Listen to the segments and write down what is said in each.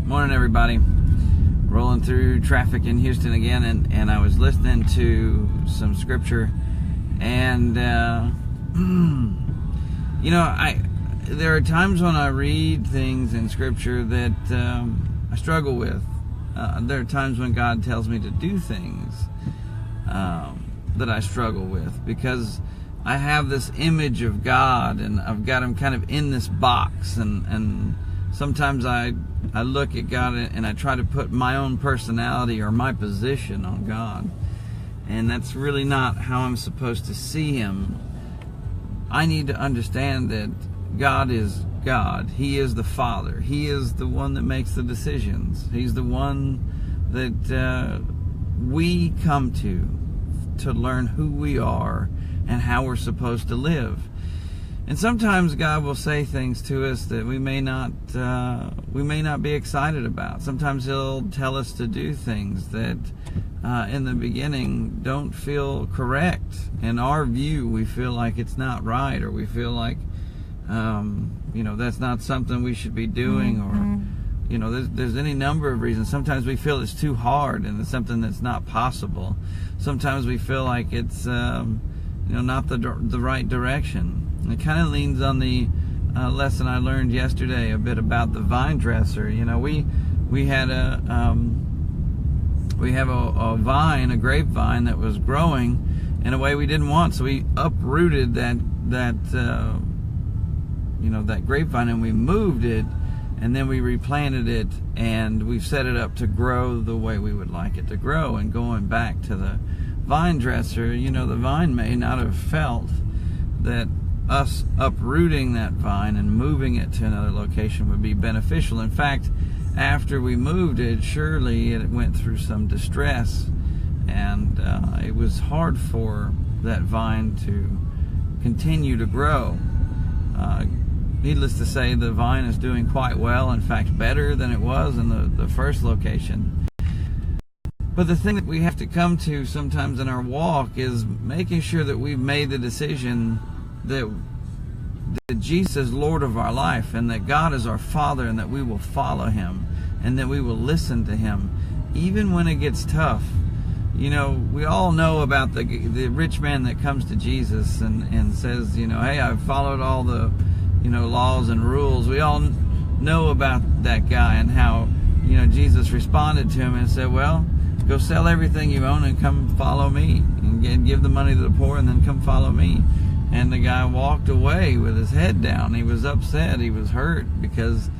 Morning, everybody. Rolling through traffic in Houston again, and I was listening to some scripture, and there are times when I read things in scripture that I struggle with. There are times when God tells me to do things that I struggle with, because I have this image of God, and I've got him kind of in this box, and sometimes I look at God and I try to put my own personality or my position on God, and that's really not how I'm supposed to see him. I need to understand that God is God. He is the Father. He is the one that makes the decisions. He's the one that we come to learn who we are and how we're supposed to live. And sometimes God will say things to us that we may not be excited about. Sometimes he'll tell us to do things that in the beginning don't feel correct. In our view, we feel like it's not right, or we feel like that's not something we should be doing, or there's any number of reasons. Sometimes we feel it's too hard and it's something that's not possible. Sometimes we feel like it's not the right direction. It kind of leans on the lesson I learned yesterday a bit about the vine dresser. We had a vine, a grapevine that was growing in a way we didn't want, so we uprooted that grapevine, and we moved it, and then we replanted it, and we've set it up to grow the way we would like it to grow. And going back to the vine dresser, the vine may not have felt that us uprooting that vine and moving it to another location would be beneficial. In fact, after we moved it, surely it went through some distress, and it was hard for that vine to continue to grow. Needless to say, the vine is doing quite well, in fact better than it was in the first location. But the thing that we have to come to sometimes in our walk is making sure that we've made the decision that Jesus is Lord of our life, and that God is our Father, and that we will follow him, and that we will listen to him even when it gets tough. We all know about the rich man that comes to Jesus and says, hey, I've followed all the laws and rules. We all know about that guy, and how Jesus responded to him and said, well, go sell everything you own and come follow me, and give the money to the poor, and then come follow me. And the guy walked away with his head down. He was upset. He was hurt because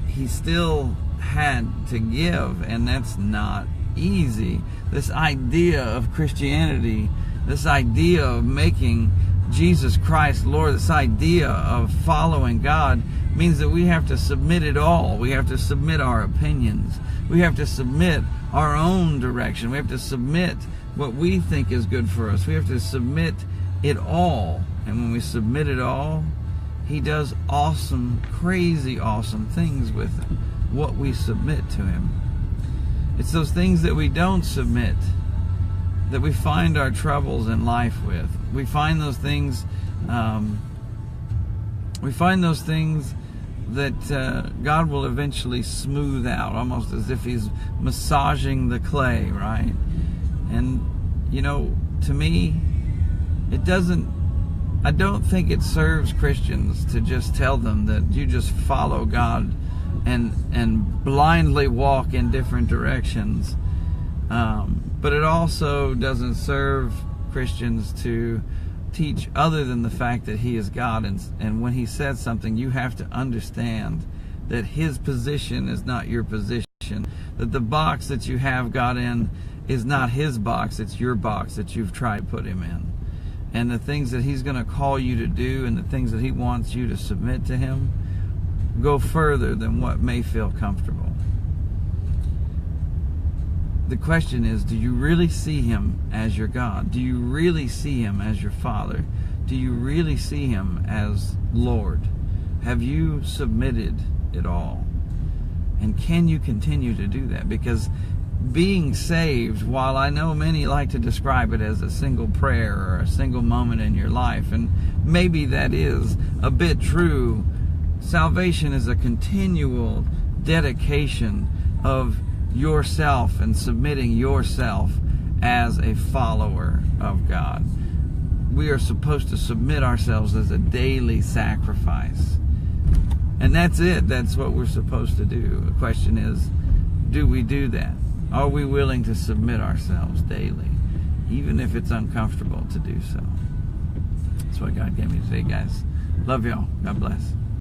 he still had to give, and that's not easy. This idea of Christianity, this idea of making Jesus Christ Lord, this idea of following God, means that we have to submit it all. We have to submit our opinions. We have to submit our own direction. We have to submit what we think is good for us. We have to submit it all. And when we submit it all, he does awesome, crazy awesome things with what we submit to him. It's those things that we don't submit that we find our troubles in life with. We find those things that God will eventually smooth out, almost as if he's massaging the clay, right? And to me, I don't think it serves Christians to just tell them that you just follow God and blindly walk in different directions. But it also doesn't serve Christians to teach other than the fact that he is God. And when he says something, you have to understand that his position is not your position. That the box that you have God in is not his box, it's your box that you've tried to put him in. And the things that he's going to call you to do, and the things that he wants you to submit to him, go further than what may feel comfortable. The question is, do you really see him as your God? Do you really see him as your Father? Do you really see him as Lord? Have you submitted it all? And can you continue to do that? Because being saved, while I know many like to describe it as a single prayer or a single moment in your life, and maybe that is a bit true, salvation is a continual dedication of yourself and submitting yourself as a follower of God. We are supposed to submit ourselves as a daily sacrifice. And that's it. That's what we're supposed to do. The question is, do we do that? Are we willing to submit ourselves daily, even if it's uncomfortable to do so? That's what God gave me today, guys. Love y'all. God bless.